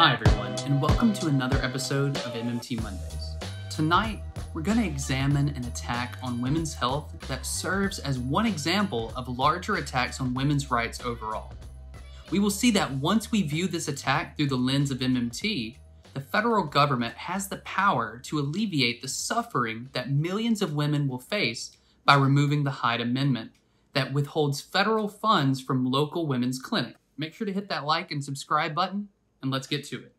Hi everyone, and welcome to another episode of MMT Mondays. Tonight, we're going to examine an attack on women's health that serves as one example of larger attacks on women's rights overall. We will see that once we view this attack through the lens of MMT, the federal government has the power to alleviate the suffering that millions of women will face by removing the Hyde Amendment that withholds federal funds from local women's clinics. Make sure to hit that like and subscribe button, and let's get to it.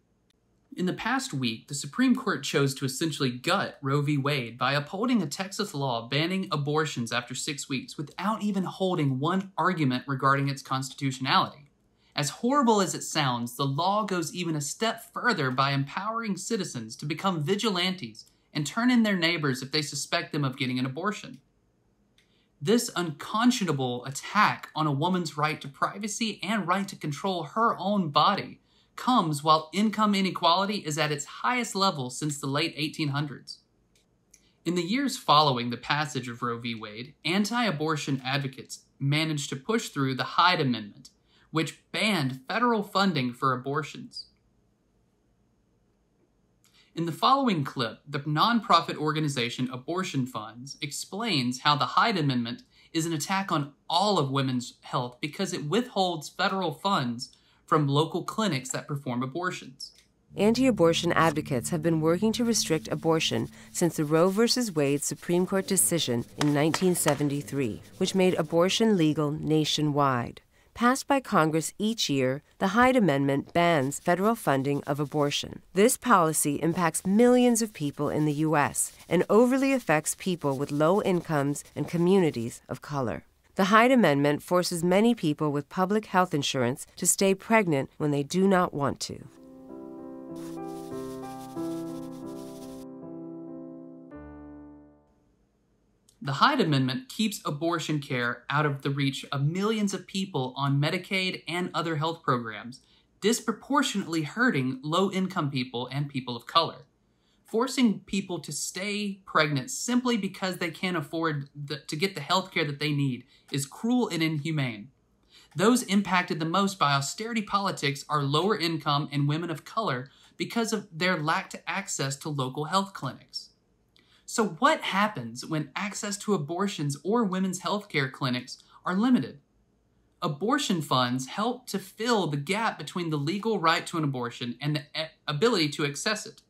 In the past week, the Supreme Court chose to essentially gut Roe v. Wade by upholding a Texas law banning abortions after 6 weeks without even holding one argument regarding its constitutionality. As horrible as it sounds, the law goes even a step further by empowering citizens to become vigilantes and turn in their neighbors if they suspect them of getting an abortion. This unconscionable attack on a woman's right to privacy and right to control her own body comes while income inequality is at its highest level since the late 1800s. In the years following the passage of Roe v. Wade, anti-abortion advocates managed to push through the Hyde Amendment, which banned federal funding for abortions. In the following clip, the nonprofit organization Abortion Funds explains how the Hyde Amendment is an attack on all of women's health because it withholds federal funds from local clinics that perform abortions. Anti-abortion advocates have been working to restrict abortion since the Roe v. Wade Supreme Court decision in 1973, which made abortion legal nationwide. Passed by Congress each year, the Hyde Amendment bans federal funding of abortion. This policy impacts millions of people in the U.S. and overly affects people with low incomes and communities of color. The Hyde Amendment forces many people with public health insurance to stay pregnant when they do not want to. The Hyde Amendment keeps abortion care out of the reach of millions of people on Medicaid and other health programs, disproportionately hurting low-income people and people of color. Forcing people to stay pregnant simply because they can't afford to get the health care that they need is cruel and inhumane. Those impacted the most by austerity politics are lower income and women of color because of their lack of access to local health clinics. So what happens when access to abortions or women's health care clinics are limited? Abortion funds help to fill the gap between the legal right to an abortion and the ability to access it.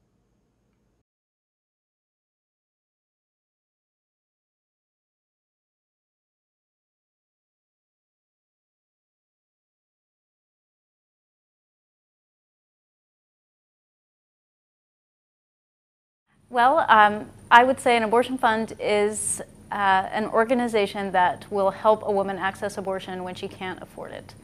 Well, I would say an abortion fund is an organization that will help a woman access abortion when she can't afford it.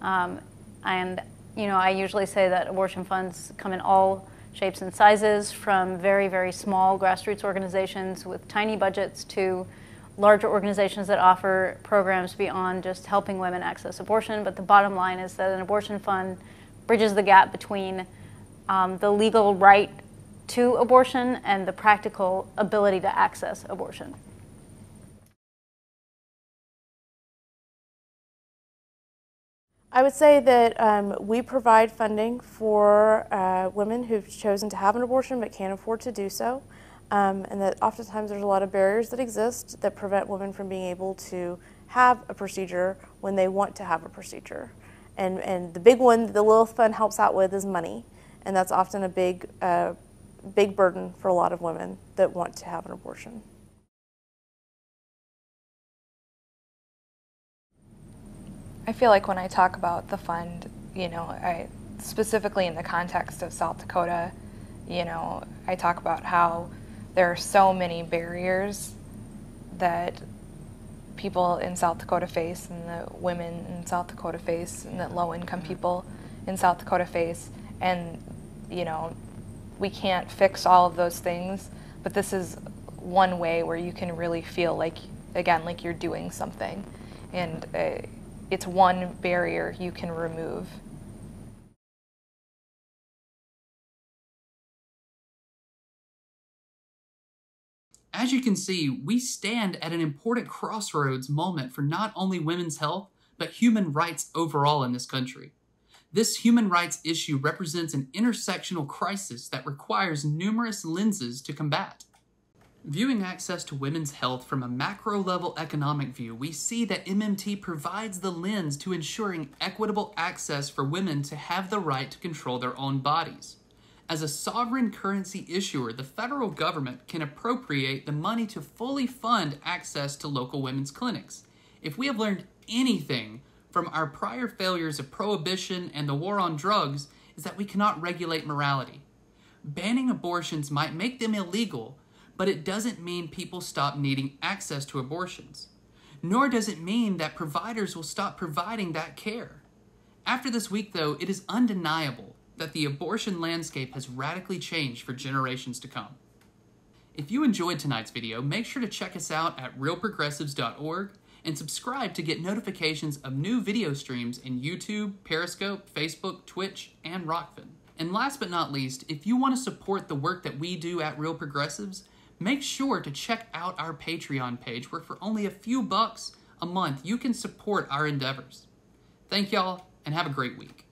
And, you know, I usually say that abortion funds come in all shapes and sizes, from very, very small grassroots organizations with tiny budgets to larger organizations that offer programs beyond just helping women access abortion. But the bottom line is that an abortion fund bridges the gap between the legal right to abortion and the practical ability to access abortion. I would say that we provide funding for women who've chosen to have an abortion but can't afford to do so, and that oftentimes there's a lot of barriers that exist that prevent women from being able to have a procedure when they want to have a procedure. And the big one that the Lilith Fund helps out with is money, and that's often a big burden for a lot of women that want to have an abortion. I feel like when I talk about the fund, you know, specifically in the context of South Dakota, you know, I talk about how there are so many barriers that people in South Dakota face, and that women in South Dakota face, and that low-income people in South Dakota face, and, you know, we can't fix all of those things, but this is one way where you can really feel like, again, like you're doing something. And it's one barrier you can remove. As you can see, we stand at an important crossroads moment for not only women's health, but human rights overall in this country. This human rights issue represents an intersectional crisis that requires numerous lenses to combat. Viewing access to women's health from a macro-level economic view, we see that MMT provides the lens to ensuring equitable access for women to have the right to control their own bodies. As a sovereign currency issuer, the federal government can appropriate the money to fully fund access to local women's clinics. If we have learned anything from our prior failures of prohibition and the war on drugs, is that we cannot regulate morality. Banning abortions might make them illegal, but it doesn't mean people stop needing access to abortions. Nor does it mean that providers will stop providing that care. After this week, though, it is undeniable that the abortion landscape has radically changed for generations to come. If you enjoyed tonight's video, make sure to check us out at realprogressives.org and subscribe to get notifications of new video streams in YouTube, Periscope, Facebook, Twitch, and Rockfin. And last but not least, if you want to support the work that we do at Real Progressives, make sure to check out our Patreon page where for only a few bucks a month you can support our endeavors. Thank y'all and have a great week.